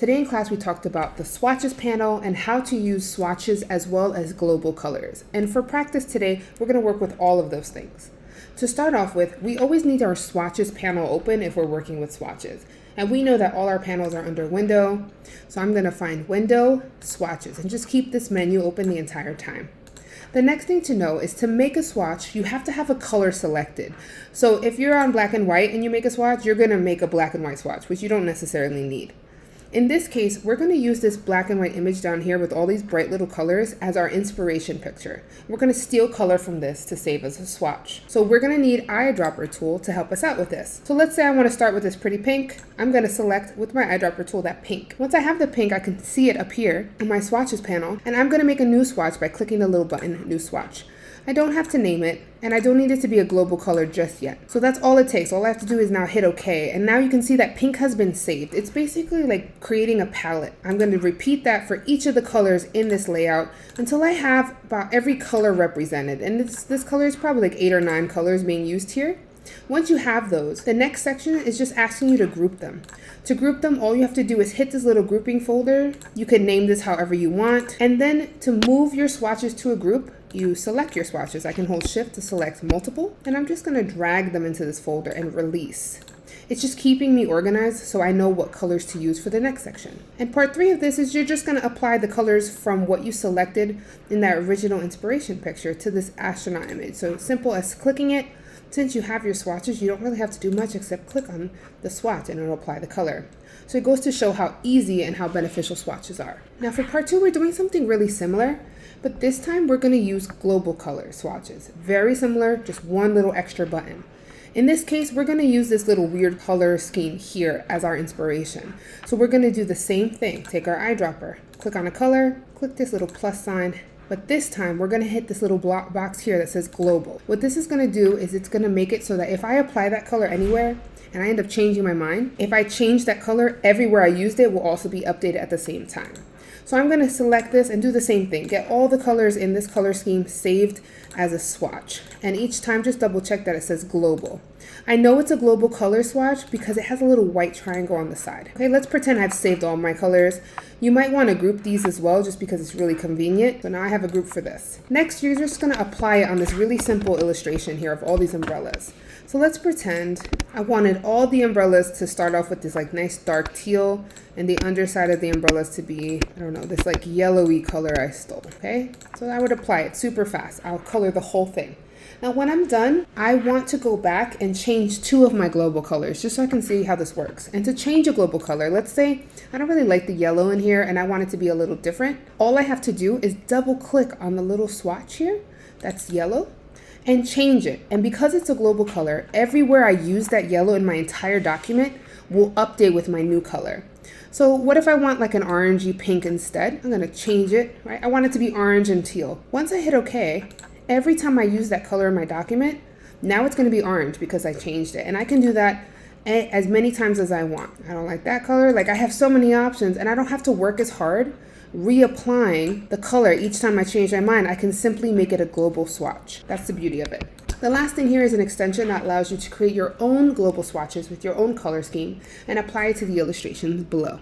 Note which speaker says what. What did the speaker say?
Speaker 1: Today in class we talked about the swatches panel and how to use swatches as well as global colors. And for practice today, we're going to work with all of those things. To start off with, we always need our swatches panel open if we're working with swatches. And we know that all our panels are under Window, so I'm going to find Window, Swatches, and just keep this menu open the entire time. The next thing to know is to make a swatch, you have to have a color selected. So if you're on black and white and you make a swatch, you're going to make a black and white swatch, which you don't necessarily need. In this case, we're going to use this black and white image down here with all these bright little colors as our inspiration picture. We're going to steal color from this to save as a swatch. So we're going to need eyedropper tool to help us out with this. So let's say I want to start with this pretty pink. I'm going to select with my eyedropper tool that pink. Once I have the pink, I can see it appear in my swatches panel, and I'm going to make a new swatch by clicking the little button, New Swatch. I don't have to name it, and I don't need it to be a global color just yet. So that's all it takes. All I have to do is now hit OK, and now you can see that pink has been saved. It's basically like creating a palette. I'm going to repeat that for each of the colors in this layout until I have about every color represented. And this color is probably like 8 or 9 colors being used here. Once you have those, the next section is just asking you to group them. To group them, all you have to do is hit this little grouping folder. You can name this however you want. And then to move your swatches to a group, you select your swatches. I can hold Shift to select multiple, and I'm just going to drag them into this folder and release. It's just keeping me organized so I know what colors to use for the next section. And part 3 of this is you're just going to apply the colors from what you selected in that original inspiration picture to this astronaut image. So simple as clicking it. Since you have your swatches, you don't really have to do much except click on the swatch and it'll apply the color. So it goes to show how easy and how beneficial swatches are. Now for part 2, we're doing something really similar, but this time we're going to use global color swatches. Very similar, just one little extra button. In this case, we're going to use this little weird color scheme here as our inspiration. So we're going to do the same thing. Take our eyedropper, click on a color, click this little plus sign, but this time we're going to hit this little block box here that says global. What this is going to do is it's going to make it so that if I apply that color anywhere and I end up changing my mind, if I change that color, everywhere I used it will also be updated at the same time. So I'm going to select this and do the same thing. Get all the colors in this color scheme saved as a swatch. And each time just double check that it says global. I know it's a global color swatch because it has a little white triangle on the side. Okay, let's pretend I've saved all my colors. You might want to group these as well just because it's really convenient. So now I have a group for this. Next, you're just going to apply it on this really simple illustration here of all these umbrellas. So let's pretend I wanted all the umbrellas to start off with this like nice dark teal and the underside of the umbrellas to be, I don't know, this like yellowy color I stole, okay? So I would apply it super fast. I'll color the whole thing. Now when I'm done, I want to go back and change 2 of my global colors just so I can see how this works. And to change a global color, let's say I don't really like the yellow in here and I want it to be a little different. All I have to do is double click on the little swatch here, that's yellow, and change it. And because it's a global color, everywhere I use that yellow in my entire document will update with my new color. So what if I want like an orangey pink instead? I'm going to change it, right? I want it to be orange and teal. Once I hit OK, every time I use that color in my document, now it's going to be orange because I changed it. And I can do that as many times as I want. I don't like that color. Like I have so many options and I don't have to work as hard reapplying the color each time I change my mind. I can simply make it a global swatch. That's the beauty of it. The last thing here is an extension that allows you to create your own global swatches with your own color scheme and apply it to the illustrations below.